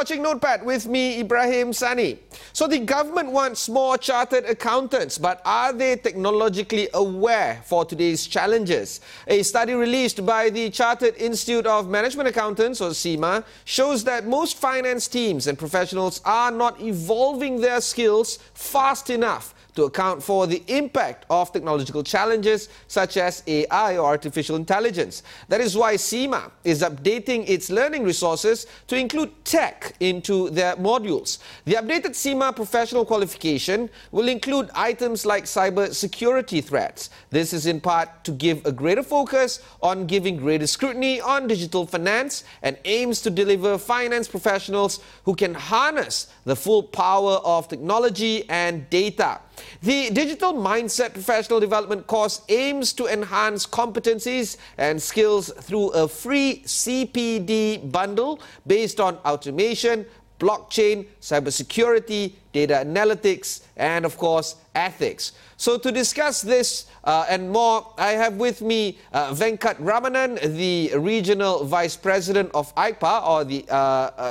watching Notepad with me, Ibrahim Sani. So the government wants more chartered accountants, but are they technologically aware for today's challenges? A study released by the Chartered Institute of Management Accountants, or CIMA, shows that most finance teams and professionals are not evolving their skills fast enough to account for the impact of technological challenges such as AI or artificial intelligence. That is why CIMA is updating its learning resources to include tech into their modules. The updated CIMA professional qualification will include items like cyber security threats. This is in part to give a greater focus on giving greater scrutiny on digital finance and aims to deliver finance professionals who can harness the full power of technology and data. The Digital Mindset Professional Development course aims to enhance competencies and skills through a free CPD bundle based on automation, blockchain, cybersecurity, data analytics, and of course, ethics. So to discuss this and more, I have with me Venkat Ramanan, the Regional Vice President of IPA, or the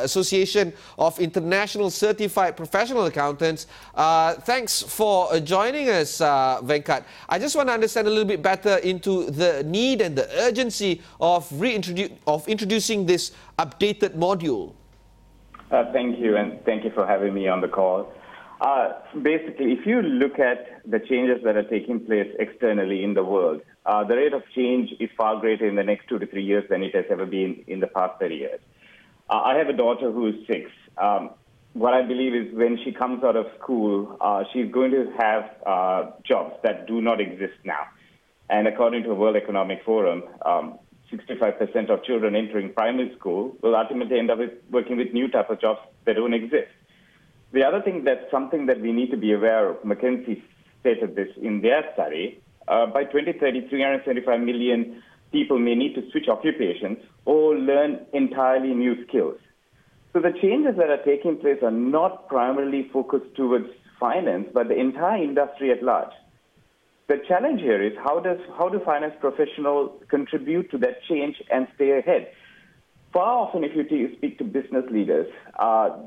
Association of International Certified Professional Accountants. Thanks for joining us, Venkat. I just want to understand a little bit better into the need and the urgency of introducing this updated module. Thank you, and thank you for having me on the call. Basically, if you look at the changes that are taking place externally in the world, the rate of change is far greater in the next 2 to 3 years than it has ever been in the past 30 years. I have a daughter who is 6. What I believe is when she comes out of school, she's going to have jobs that do not exist now. And according to the World Economic Forum, 65% of children entering primary school will ultimately end up working with new type of jobs that don't exist. The other thing that's something that we need to be aware of, McKinsey stated this in their study, by 2030, 375 million people may need to switch occupations or learn entirely new skills. So the changes that are taking place are not primarily focused towards finance, but the entire industry at large. The challenge here is how do finance professionals contribute to that change and stay ahead? Far often, if you speak to business leaders,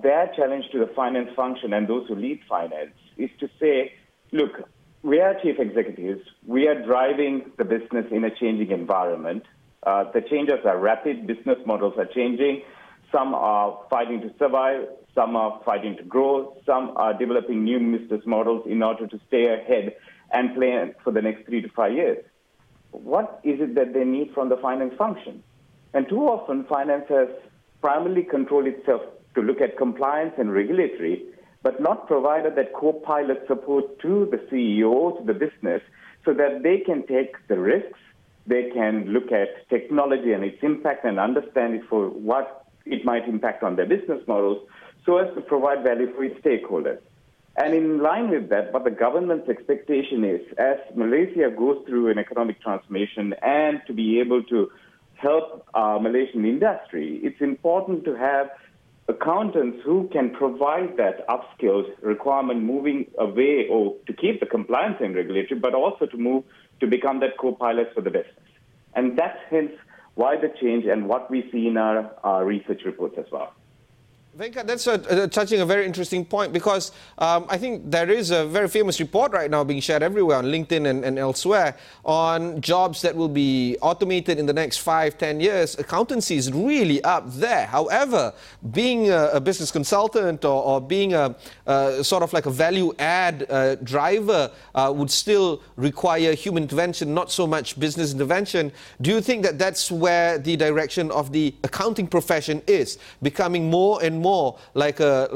their challenge to the finance function and those who lead finance is to say, look, we are chief executives. We are driving the business in a changing environment. The changes are rapid. Business models are changing. Some are fighting to survive. Some are fighting to grow. Some are developing new business models in order to stay ahead and plan for the next 3 to 5 years. What is it that they need from the finance function? And too often, finance has primarily controlled itself to look at compliance and regulatory, but not provided that co-pilot support to the CEO, to the business, so that they can take the risks, they can look at technology and its impact and understand it for what it might impact on their business models, so as to provide value for its stakeholders. And in line with that, what the government's expectation is, as Malaysia goes through an economic transformation and to be able to help Malaysian industry, it's important to have accountants who can provide that upskilled requirement moving away or to keep the compliance and regulatory, but also to move to become that co-pilot for the business. And that's hence why the change and what we see in our research reports as well. Venkat, that's touching a very interesting point, because I think there is a very famous report right now being shared everywhere on LinkedIn and elsewhere on jobs that will be automated in the next 5-10 years. Accountancy is really up there. However, being a business consultant or being a sort of like a value add driver would still require human intervention, not so much business intervention. Do you think that that's where the direction of the accounting profession is, becoming more and more like a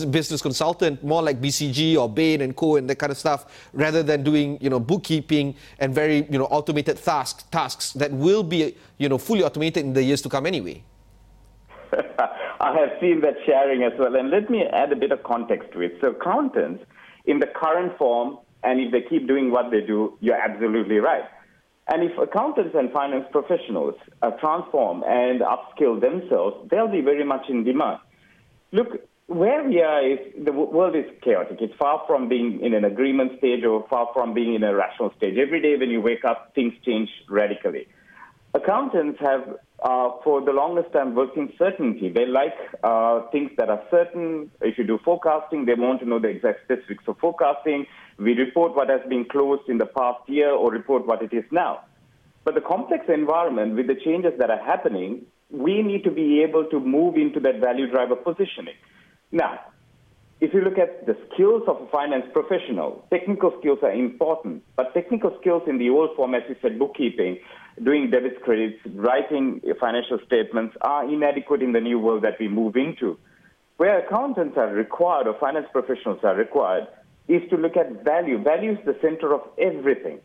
business consultant, more like BCG or Bain and Co. and that kind of stuff, rather than doing bookkeeping and very automated tasks that will be fully automated in the years to come anyway? I have seen that sharing as well, and let me add a bit of context to it. So accountants, in the current form, and if they keep doing what they do, you're absolutely right. And if accountants and finance professionals transform and upskill themselves, they'll be very much in demand. Look, where we are is the world is chaotic. It's far from being in an agreement stage or far from being in a rational stage. Every day when you wake up, things change radically. accountants have, for the longest time, worked in certainty. They like things that are certain. If you do forecasting, they want to know the exact specifics of forecasting. We report what has been closed in the past year or report what it is now. But the complex environment with the changes that are happening, we need to be able to move into that value driver positioning. Now, if you look at the skills of a finance professional, technical skills are important, but technical skills in the old form, as you said, bookkeeping, doing debits, credits, writing financial statements are inadequate in the new world that we move into. Where accountants are required or finance professionals are required is to look at value. Value is the center of everything.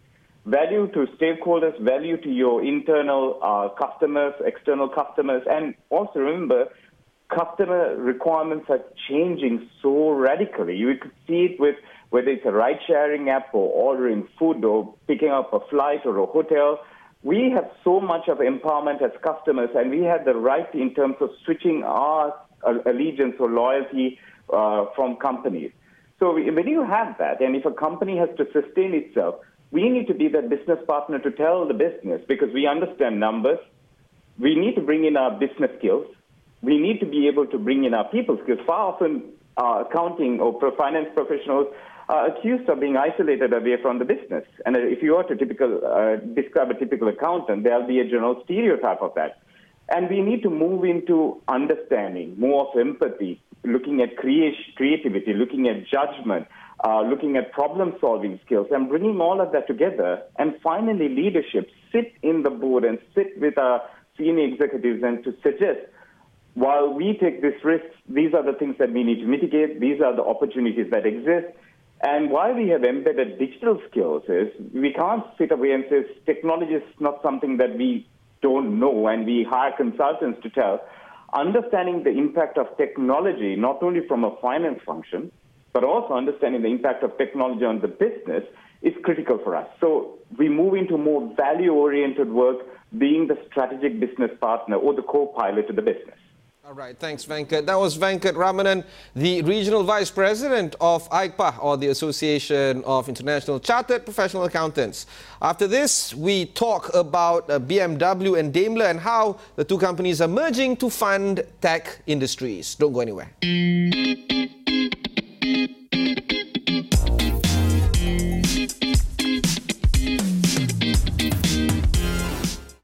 Value to stakeholders, value to your internal customers, external customers, and also remember, customer requirements are changing so radically. You could see it with whether it's a ride-sharing app or ordering food or picking up a flight or a hotel. We have so much of empowerment as customers, and we have the right in terms of switching our allegiance or loyalty from companies. So when you have that, and if a company has to sustain itself, we need to be the business partner to tell the business, because we understand numbers. We need to bring in our business skills. We need to be able to bring in our people skills. Far often, accounting or finance professionals are accused of being isolated away from the business. And if you were to describe a typical accountant, there'll be a general stereotype of that. And we need to move into understanding, more of empathy, looking at creativity, looking at judgment, looking at problem-solving skills, and bringing all of that together. And finally, leadership, sit in the board and sit with our senior executives and to suggest, while we take this risk, these are the things that we need to mitigate. These are the opportunities that exist. And why we have embedded digital skills is we can't sit away and say technology is not something that we don't know, and we hire consultants to tell. Understanding the impact of technology, not only from a finance function, but also understanding the impact of technology on the business is critical for us. So we move into more value-oriented work, being the strategic business partner or the co-pilot to the business. All right, thanks, Venkat. That was Venkat Ramanan, the Regional Vice President of ICPA, or the Association of International Chartered Professional Accountants. After this, we talk about BMW and Daimler and how the two companies are merging to fund tech industries. Don't go anywhere.